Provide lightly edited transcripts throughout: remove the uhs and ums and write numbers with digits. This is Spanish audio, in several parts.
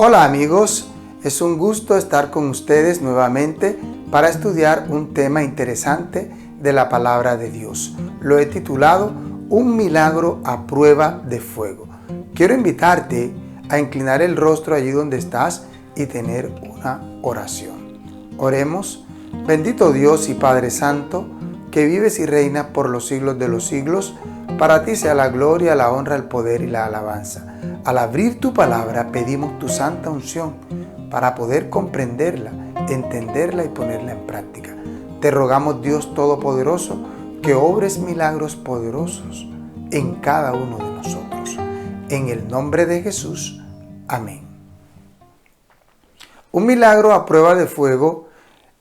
Hola amigos, es un gusto estar con ustedes nuevamente para estudiar un tema interesante de la palabra de Dios. Lo he titulado Un milagro a prueba de fuego. Quiero invitarte a inclinar el rostro allí donde estás y tener una oración. Oremos. Bendito Dios y Padre Santo, que vives y reinas por los siglos de los siglos, para ti sea la gloria, la honra, el poder y la alabanza. Al abrir tu palabra pedimos tu santa unción para poder comprenderla, entenderla y ponerla en práctica. Te rogamos, Dios Todopoderoso, que obres milagros poderosos en cada uno de nosotros. En el nombre de Jesús. Amén. Un milagro a prueba de fuego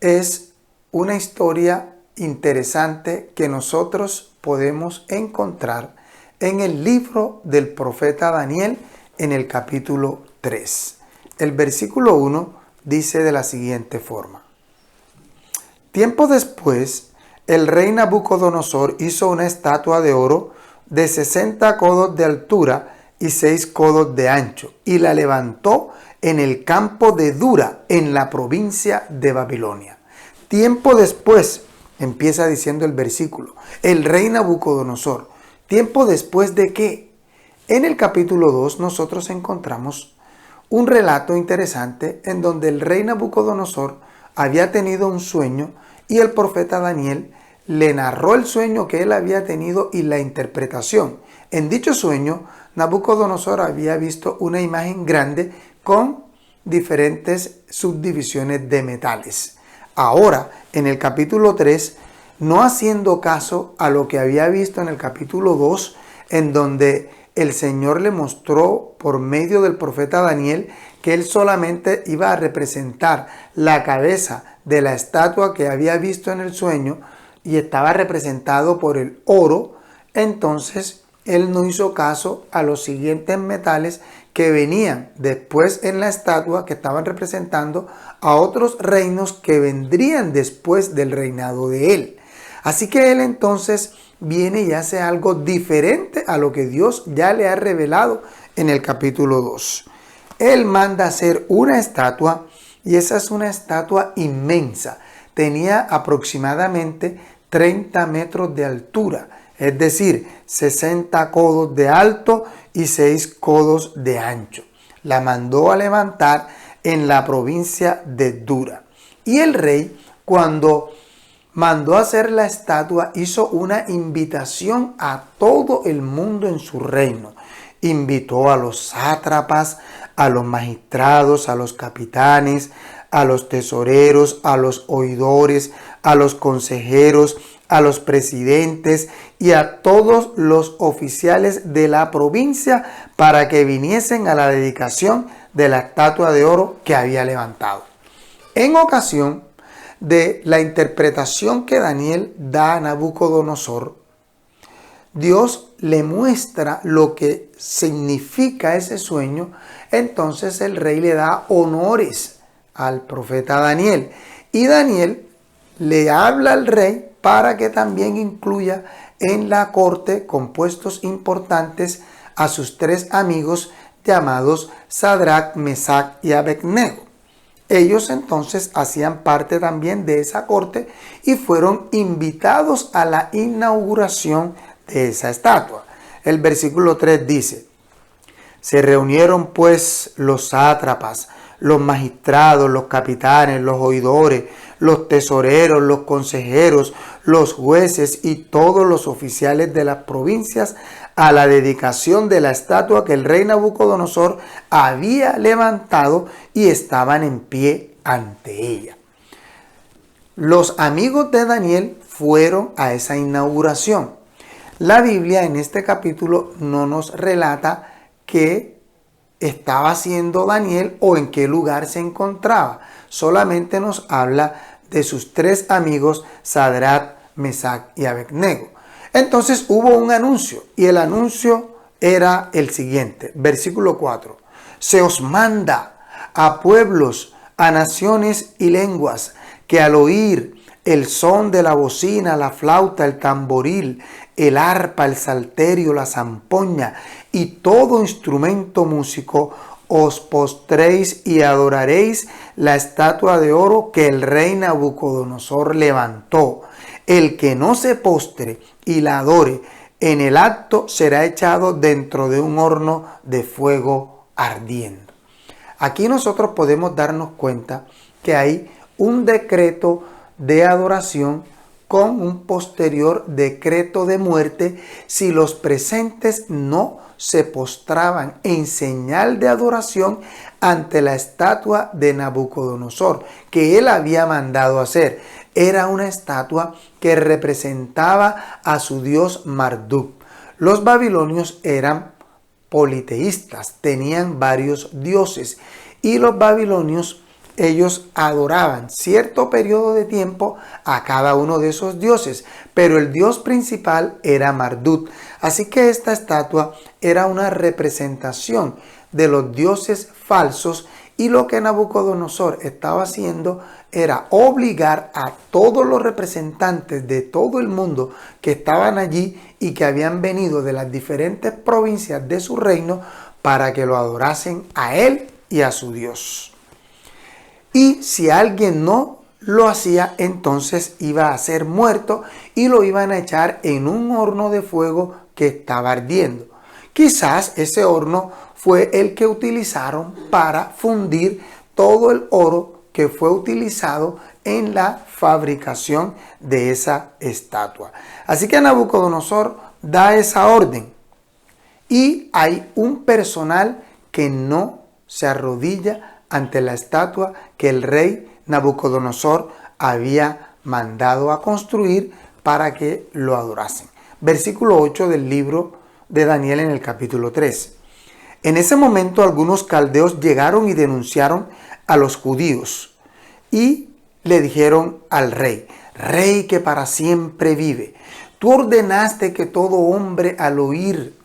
es una historia interesante que nosotros podemos encontrar en el libro del profeta Daniel en el capítulo 3. El versículo 1 dice de la siguiente forma: Tiempo después, el rey Nabucodonosor hizo una estatua de oro de 60 codos de altura y 6 codos de ancho, y la levantó en el campo de Dura, en la provincia de Babilonia. Tiempo después, empieza diciendo el versículo, el rey Nabucodonosor. ¿Tiempo después de qué? En el capítulo 2 nosotros encontramos un relato interesante en donde el rey Nabucodonosor había tenido un sueño y el profeta Daniel le narró el sueño que él había tenido y la interpretación. En dicho sueño, Nabucodonosor había visto una imagen grande con diferentes subdivisiones de metales. Ahora, en el capítulo 3, no haciendo caso a lo que había visto en el capítulo 2, en donde el Señor le mostró por medio del profeta Daniel que él solamente iba a representar la cabeza de la estatua que había visto en el sueño y estaba representado por el oro. Entonces él no hizo caso a los siguientes metales que venían después en la estatua, que estaban representando a otros reinos que vendrían después del reinado de él. Así que él entonces viene y hace algo diferente a lo que Dios ya le ha revelado en el capítulo 2. Él manda hacer una estatua, y esa es una estatua inmensa. Tenía aproximadamente 30 metros de altura, es decir, 60 codos de alto y 6 codos de ancho. La mandó a levantar en la provincia de Dura. Y el rey, cuando mandó hacer la estatua, hizo una invitación a todo el mundo en su reino. Invitó a los sátrapas, a los magistrados, a los capitanes, a los tesoreros, a los oidores, a los consejeros, a los presidentes y a todos los oficiales de la provincia para que viniesen a la dedicación de la estatua de oro que había levantado. En ocasión de la interpretación que Daniel da a Nabucodonosor, Dios le muestra lo que significa ese sueño. Entonces el rey le da honores al profeta Daniel, y Daniel le habla al rey para que también incluya en la corte, con puestos importantes, a sus 3 amigos llamados Sadrach, Mesach y Abednego. Ellos entonces hacían parte también de esa corte y fueron invitados a la inauguración de esa estatua. El versículo 3 dice: Se reunieron pues los sátrapas, los magistrados, los capitanes, los oidores, los tesoreros, los consejeros, los jueces y todos los oficiales de las provincias a la dedicación de la estatua que el rey Nabucodonosor había levantado, y estaban en pie ante ella. Los amigos de Daniel fueron a esa inauguración. La Biblia en este capítulo no nos relata qué estaba haciendo Daniel o en qué lugar se encontraba. Solamente nos habla de sus 3 amigos, Sadrach, Mesach y Abednego. Entonces hubo un anuncio, y el anuncio era el siguiente. Versículo 4. Se os manda a pueblos, a naciones y lenguas, que al oír el son de la bocina, la flauta, el tamboril, el arpa, el salterio, la zampoña y todo instrumento músico, os postréis y adoraréis la estatua de oro que el rey Nabucodonosor levantó. El que no se postre y la adore en el acto será echado dentro de un horno de fuego ardiendo. Aquí nosotros podemos darnos cuenta que hay un decreto de adoración con un posterior decreto de muerte si los presentes no se postraban en señal de adoración ante la estatua de Nabucodonosor que él había mandado hacer. Era una estatua que representaba a su dios Marduk. Los babilonios eran politeístas, tenían varios dioses y los babilonios ellos adoraban cierto periodo de tiempo a cada uno de esos dioses, pero el dios principal era Marduk. Así que esta estatua era una representación de los dioses falsos y lo que Nabucodonosor estaba haciendo era obligar a todos los representantes de todo el mundo que estaban allí y que habían venido de las diferentes provincias de su reino para que lo adorasen a él y a su Dios. Y si alguien no lo hacía, entonces iba a ser muerto y lo iban a echar en un horno de fuego que estaba ardiendo. Quizás ese horno fue el que utilizaron para fundir todo el oro que fue utilizado en la fabricación de esa estatua. Así que Nabucodonosor da esa orden y hay un personal que no se arrodilla ante la estatua que el rey Nabucodonosor había mandado a construir para que lo adorasen. Versículo 8 del libro de Daniel en el capítulo 3. En ese momento algunos caldeos llegaron y denunciaron a los judíos y le dijeron al rey: Rey que para siempre vive, tú ordenaste que todo hombre al oír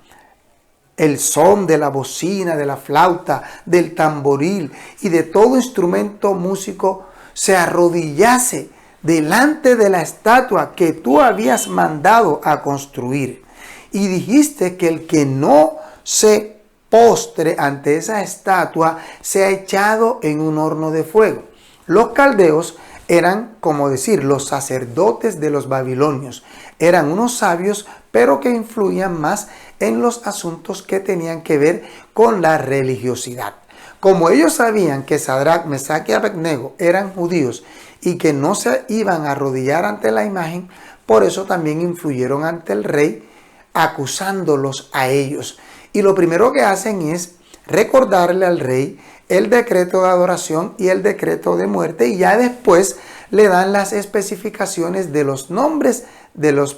el son de la bocina, de la flauta, del tamboril y de todo instrumento músico se arrodillase delante de la estatua que tú habías mandado a construir. Y dijiste que el que no se postre ante esa estatua sea echado en un horno de fuego. Los caldeos eran, como decir, los sacerdotes de los babilonios. Eran unos sabios, pero que influían más en los asuntos que tenían que ver con la religiosidad. Como ellos sabían que Sadrach, Mesach y Abednego eran judíos y que no se iban a arrodillar ante la imagen, por eso también influyeron ante el rey, acusándolos a ellos. Y lo primero que hacen es recordarle al rey el decreto de adoración y el decreto de muerte, y ya después le dan las especificaciones de los nombres de los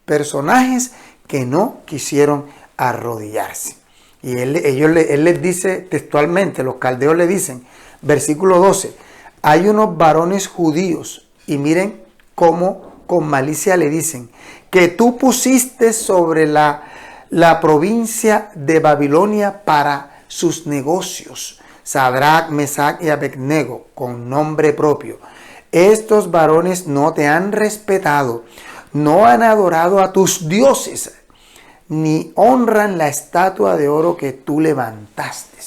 personajes que no quisieron arrodillarse. Y él les dice textualmente, los caldeos le dicen, versículo 12, hay unos varones judíos, y miren cómo con malicia le dicen, que tú pusiste sobre la provincia de Babilonia para sus negocios, Sadrach, Mesach y Abednego, con nombre propio. Estos varones no te han respetado, no han adorado a tus dioses, ni honran la estatua de oro que tú levantaste.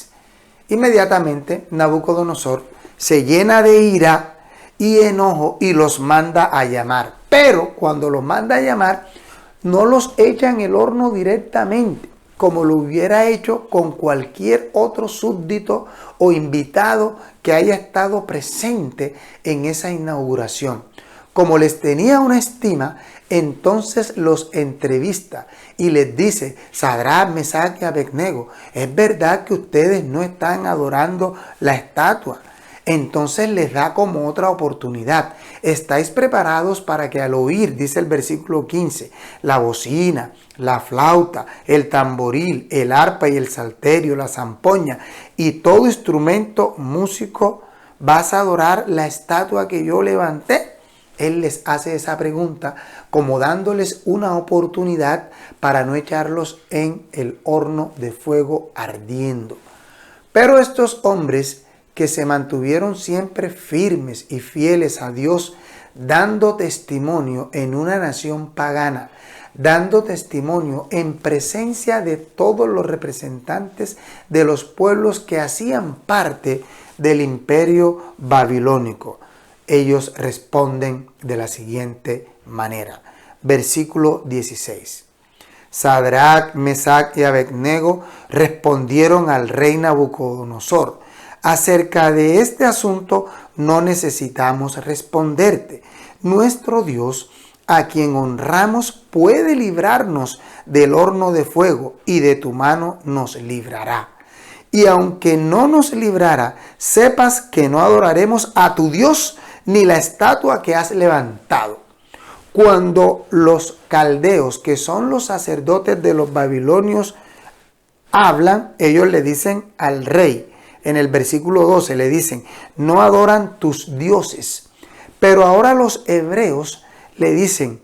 Inmediatamente Nabucodonosor se llena de ira y enojo y los manda a llamar. Pero cuando los manda a llamar, no los echa en el horno directamente, como lo hubiera hecho con cualquier otro súbdito o invitado que haya estado presente en esa inauguración. Como les tenía una estima, entonces los entrevista y les dice: Sadrach, Mesach y Abednego, ¿es verdad que ustedes no están adorando la estatua? Entonces les da como otra oportunidad. ¿Estáis preparados para que al oír, dice el versículo 15, la bocina, la flauta, el tamboril, el arpa y el salterio, la zampoña y todo instrumento músico, vas a adorar la estatua que yo levanté? Él les hace esa pregunta como dándoles una oportunidad para no echarlos en el horno de fuego ardiendo. Pero estos hombres que se mantuvieron siempre firmes y fieles a Dios, dando testimonio en una nación pagana, dando testimonio en presencia de todos los representantes de los pueblos que hacían parte del imperio babilónico. Ellos responden de la siguiente manera. Versículo 16. Sadrach, Mesach y Abednego respondieron al rey Nabucodonosor: acerca de este asunto no necesitamos responderte. Nuestro Dios, a quien honramos, puede librarnos del horno de fuego, y de tu mano nos librará. Y aunque no nos librara, sepas que no adoraremos a tu Dios ni la estatua que has levantado. Cuando los caldeos, que son los sacerdotes de los babilonios, hablan, ellos le dicen al rey, en el versículo 12 le dicen: no adoran tus dioses. Pero ahora los hebreos le dicen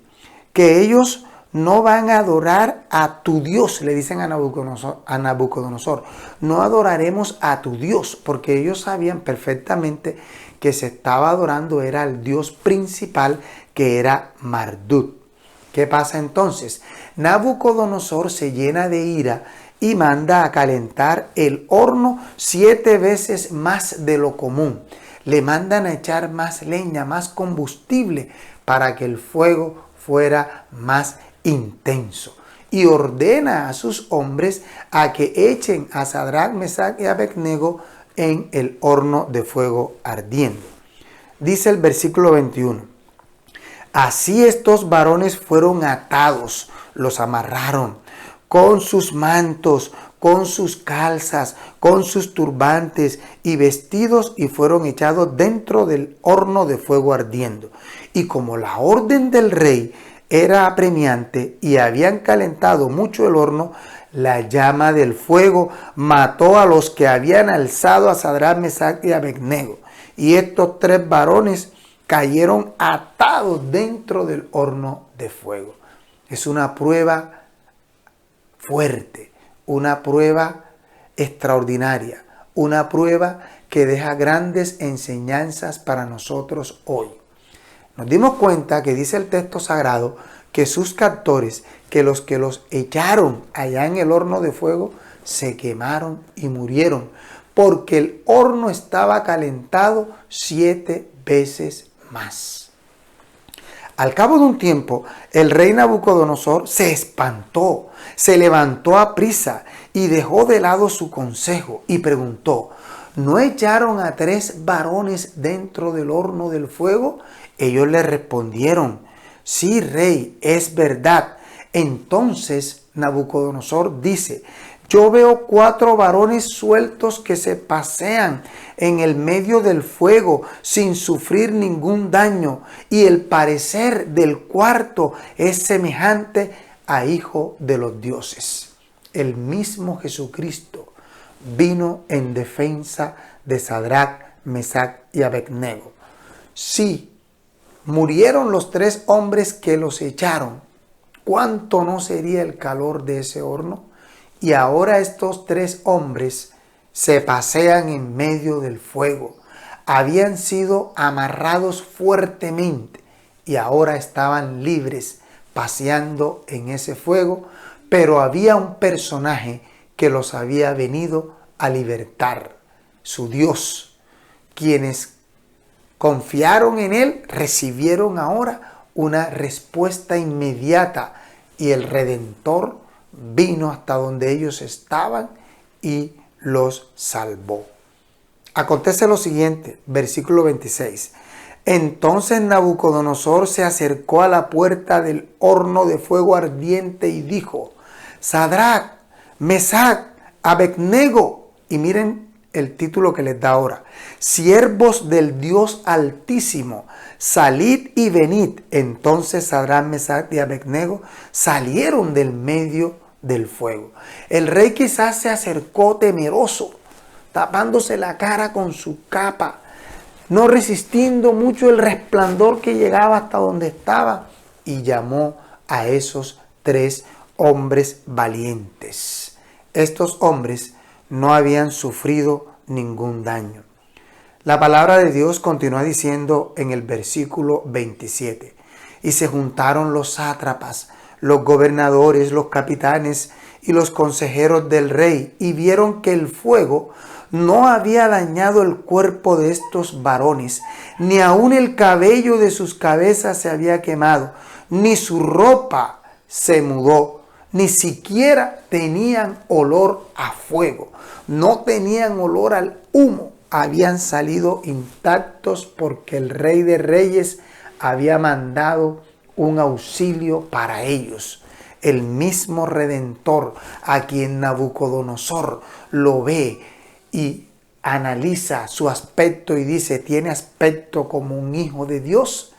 que ellos no van a adorar a tu Dios, le dicen a Nabucodonosor, no adoraremos a tu Dios, porque ellos sabían perfectamente que se estaba adorando era el Dios principal, que era Marduk. ¿Qué pasa entonces? Nabucodonosor se llena de ira y manda a calentar el horno 7 veces más de lo común. Le mandan a echar más leña, más combustible, para que el fuego fuera más intenso. Y ordena a sus hombres a que echen a Sadrach, Mesach y Abednego en el horno de fuego ardiendo. Dice el versículo 21. Así estos varones fueron atados, los amarraron con sus mantos, con sus calzas, con sus turbantes y vestidos, y fueron echados dentro del horno de fuego ardiendo. Y como la orden del rey era apremiante y habían calentado mucho el horno, la llama del fuego mató a los que habían alzado a Sadrach, Mesach y Abednego. Y estos 3 varones cayeron atados dentro del horno de fuego. Es una prueba fuerte, una prueba extraordinaria, una prueba que deja grandes enseñanzas para nosotros hoy. Nos dimos cuenta que dice el texto sagrado que sus captores, que los echaron allá en el horno de fuego, se quemaron y murieron, porque el horno estaba calentado 7 veces más. Al cabo de un tiempo, el rey Nabucodonosor se espantó, se levantó aprisa y dejó de lado su consejo y preguntó: ¿no echaron a 3 varones dentro del horno del fuego? Ellos le respondieron: sí, rey, es verdad. Entonces Nabucodonosor dice: yo veo 4 varones sueltos que se pasean en el medio del fuego sin sufrir ningún daño, y el parecer del cuarto es semejante a hijo de los dioses. El mismo Jesucristo vino en defensa de Sadrach, Mesach y Abednego. Sí, murieron los 3 hombres que los echaron. ¿Cuánto no sería el calor de ese horno? Y ahora estos 3 hombres se pasean en medio del fuego. Habían sido amarrados fuertemente y ahora estaban libres paseando en ese fuego, pero había un personaje que los había venido a libertar, su Dios. Quienes confiaron en él recibieron ahora una respuesta inmediata, y el Redentor vino hasta donde ellos estaban y los salvó. Acontece lo siguiente, versículo 26. Entonces Nabucodonosor se acercó a la puerta del horno de fuego ardiente y dijo: Sadrach, Mesach, Abednego. Y miren el título que les da ahora: siervos del Dios Altísimo, salid y venid. Entonces Sadrach, Mesach y Abednego salieron del medio del fuego. El rey quizás se acercó temeroso, tapándose la cara con su capa, no resistiendo mucho el resplandor que llegaba hasta donde estaba, y llamó a esos 3 hombres valientes. Estos hombres no habían sufrido ningún daño. La palabra de Dios continúa diciendo en el versículo 27: y se juntaron los sátrapas, los gobernadores, los capitanes y los consejeros del rey, y vieron que el fuego no había dañado el cuerpo de estos varones, ni aun el cabello de sus cabezas se había quemado, ni su ropa se mudó, ni siquiera tenían olor a fuego, no tenían olor al humo, habían salido intactos porque el Rey de Reyes había mandado un auxilio para ellos. El mismo Redentor, a quien Nabucodonosor lo ve y analiza su aspecto y dice, tiene aspecto como un hijo de Dios.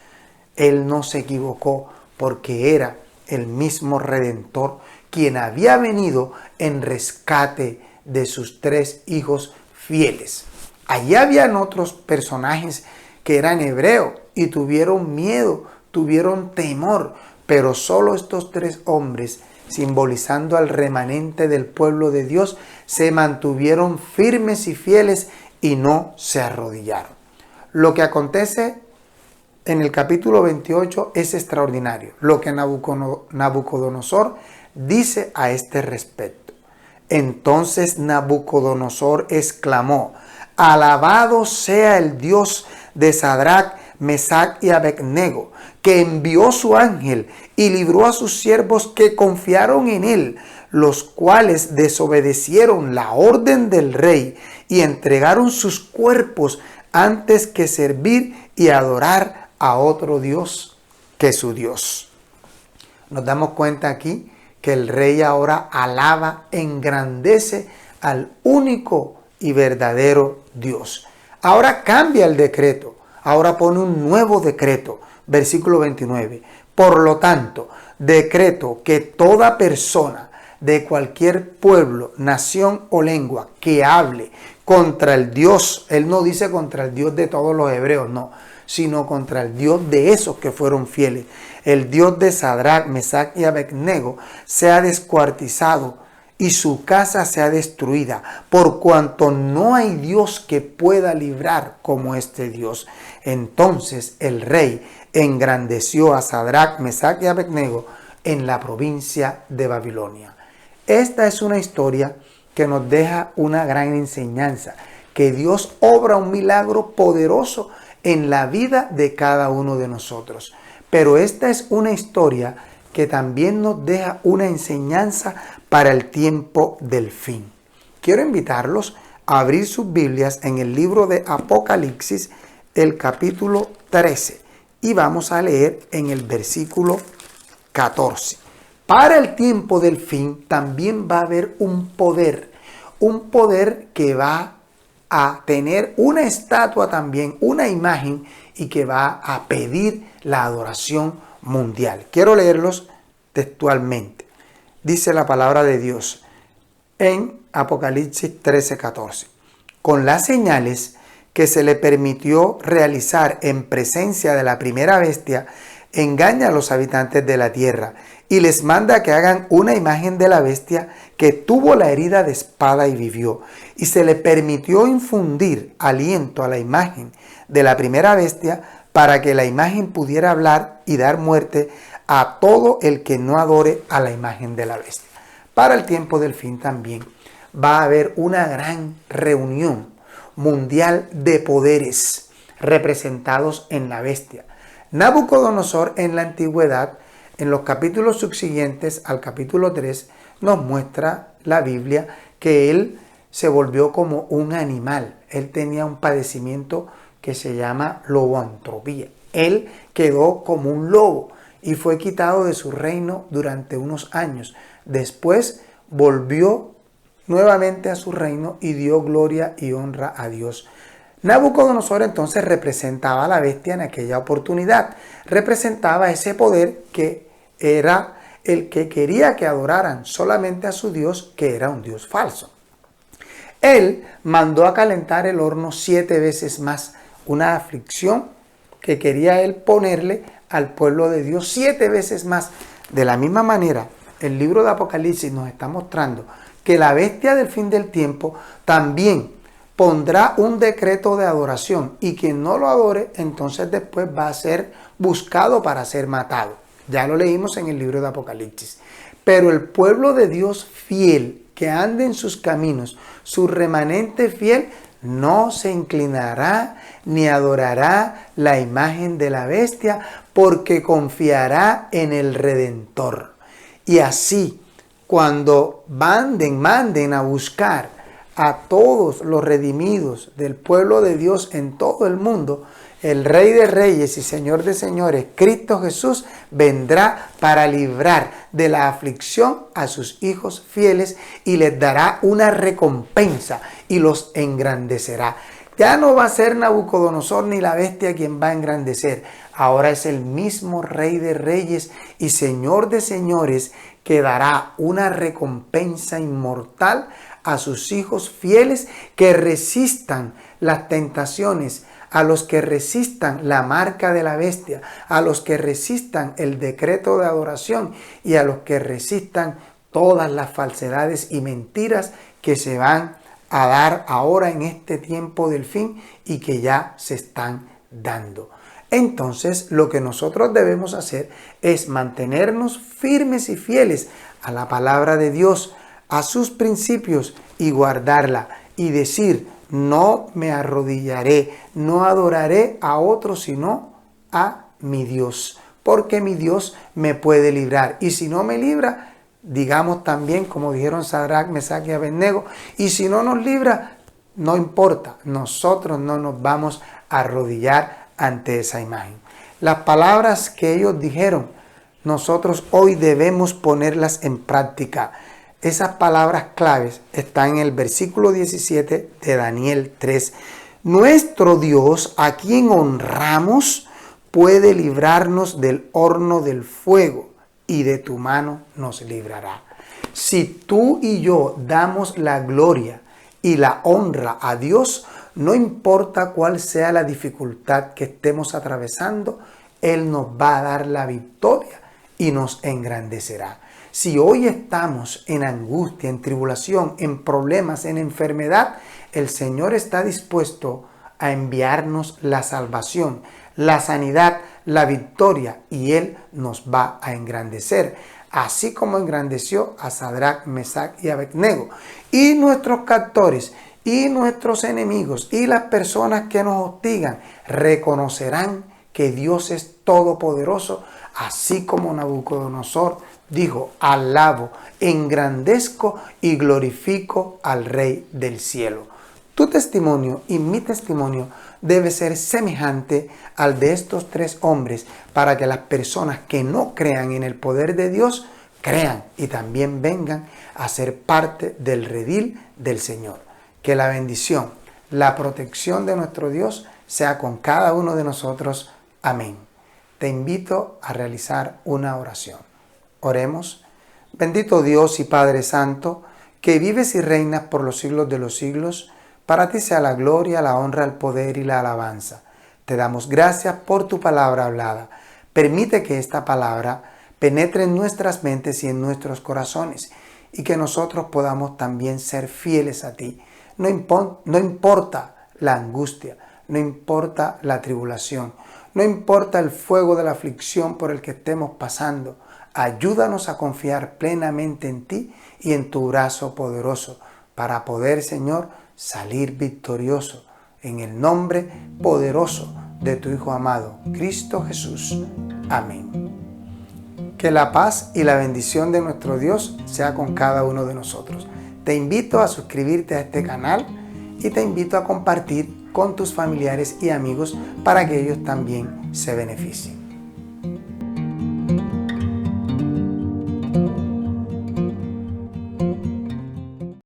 Él no se equivocó porque era el mismo Redentor quien había venido en rescate de sus 3 hijos fieles. Allí habían otros personajes que eran hebreos y tuvieron miedo, tuvieron temor, pero solo estos 3 hombres, simbolizando al remanente del pueblo de Dios, se mantuvieron firmes y fieles y no se arrodillaron. Lo que acontece en el capítulo 28 es extraordinario. Lo que Nabucodonosor dice a este respecto. Entonces Nabucodonosor exclamó: alabado sea el Dios de Sadrach, Mesach y Abednego, que envió su ángel y libró a sus siervos que confiaron en él, los cuales desobedecieron la orden del rey y entregaron sus cuerpos antes que servir y adorar a otro Dios que su Dios. Nos damos cuenta aquí que el rey ahora alaba, engrandece al único y verdadero Dios. Ahora cambia el decreto, ahora pone un nuevo decreto, versículo 29. Por lo tanto, decreto que toda persona de cualquier pueblo, nación o lengua que hable contra el Dios, él no dice contra el Dios de todos los hebreos, no, sino contra el Dios de esos que fueron fieles, el Dios de Sadrach, Mesach y Abednego, sea descuartizado y su casa sea destruida, por cuanto no hay Dios que pueda librar como este Dios. Entonces el rey engrandeció a Sadrach, Mesach y Abednego en la provincia de Babilonia. Esta es una historia que nos deja una gran enseñanza, que Dios obra un milagro poderoso en la vida de cada uno de nosotros. Pero esta es una historia que también nos deja una enseñanza para el tiempo del fin. Quiero invitarlos a abrir sus Biblias en el libro de Apocalipsis, el capítulo 13, y vamos a leer en el versículo 14. Para el tiempo del fin también va a haber un poder que va a tener una estatua también, una imagen, y que va a pedir la adoración mundial. Quiero leerlos textualmente. Dice la palabra de Dios en Apocalipsis 13:14. Con las señales que se le permitió realizar en presencia de la primera bestia, engaña a los habitantes de la tierra y les manda que hagan una imagen de la bestia que tuvo la herida de espada y vivió. Y se le permitió infundir aliento a la imagen de la primera bestia para que la imagen pudiera hablar y dar muerte a todo el que no adore a la imagen de la bestia. Para el tiempo del fin también va a haber una gran reunión mundial de poderes representados en la bestia. Nabucodonosor en la antigüedad, en los capítulos subsiguientes al capítulo 3, nos muestra la Biblia que él se volvió como un animal. Él tenía un padecimiento que se llama loboantropía. Él quedó como un lobo y fue quitado de su reino durante unos años. Después volvió nuevamente a su reino y dio gloria y honra a Dios. Nabucodonosor entonces representaba a la bestia en aquella oportunidad. Representaba ese poder que era el que quería que adoraran solamente a su Dios, que era un Dios falso. Él mandó a calentar el horno 7 veces más, una aflicción que quería él ponerle al pueblo de Dios 7 veces más. De la misma manera, el libro de Apocalipsis nos está mostrando que la bestia del fin del tiempo también pondrá un decreto de adoración, y quien no lo adore, entonces después va a ser buscado para ser matado. Ya lo leímos en el libro de Apocalipsis. Pero el pueblo de Dios fiel, que ande en sus caminos, su remanente fiel, no se inclinará ni adorará la imagen de la bestia, porque confiará en el Redentor. Y así, cuando manden a buscar a todos los redimidos del pueblo de Dios en todo el mundo, el Rey de Reyes y Señor de Señores, Cristo Jesús, vendrá para librar de la aflicción a sus hijos fieles y les dará una recompensa y los engrandecerá. Ya no va a ser Nabucodonosor ni la bestia quien va a engrandecer. Ahora es el mismo Rey de Reyes y Señor de Señores que dará una recompensa inmortal a sus hijos fieles que resistan las tentaciones, a los que resistan la marca de la bestia, a los que resistan el decreto de adoración y a los que resistan todas las falsedades y mentiras que se van a dar ahora en este tiempo del fin y que ya se están dando. Entonces, lo que nosotros debemos hacer es mantenernos firmes y fieles a la palabra de Dios, a sus principios y guardarla y decir: no me arrodillaré, no adoraré a otro sino a mi Dios, porque mi Dios me puede librar. Y si no me libra, digamos también, como dijeron Sadrac, Mesac y Abednego, y si no nos libra, no importa, nosotros no nos vamos a arrodillar ante esa imagen. Las palabras que ellos dijeron, nosotros hoy debemos ponerlas en práctica. Esas palabras claves están en el versículo 17 de Daniel 3. Nuestro Dios, a quien honramos, puede librarnos del horno del fuego y de tu mano nos librará. Si tú y yo damos la gloria y la honra a Dios, no importa cuál sea la dificultad que estemos atravesando, Él nos va a dar la victoria y nos engrandecerá. Si hoy estamos en angustia, en tribulación, en problemas, en enfermedad, el Señor está dispuesto a enviarnos la salvación, la sanidad, la victoria, y Él nos va a engrandecer, así como engrandeció a Sadrac, Mesac y Abednego. Y nuestros captores y nuestros enemigos y las personas que nos hostigan reconocerán que Dios es todopoderoso, así como Nabucodonosor dijo: alabo, engrandezco y glorifico al Rey del cielo. Tu testimonio y mi testimonio debe ser semejante al de estos tres hombres, para que las personas que no crean en el poder de Dios crean y también vengan a ser parte del redil del Señor. Que la bendición, la protección de nuestro Dios sea con cada uno de nosotros. Amén. Te invito a realizar una oración. Oremos. Bendito Dios y Padre Santo, que vives y reinas por los siglos de los siglos, para ti sea la gloria, la honra, el poder y la alabanza. Te damos gracias por tu palabra hablada. Permite que esta palabra penetre en nuestras mentes y en nuestros corazones, y que nosotros podamos también ser fieles a ti. No importa la angustia, no importa la tribulación, no importa el fuego de la aflicción por el que estemos pasando. Ayúdanos a confiar plenamente en ti y en tu brazo poderoso, para poder, Señor, salir victorioso en el nombre poderoso de tu Hijo amado, Cristo Jesús. Amén. Que la paz y la bendición de nuestro Dios sea con cada uno de nosotros. Te invito a suscribirte a este canal y te invito a compartir con tus familiares y amigos para que ellos también se beneficien.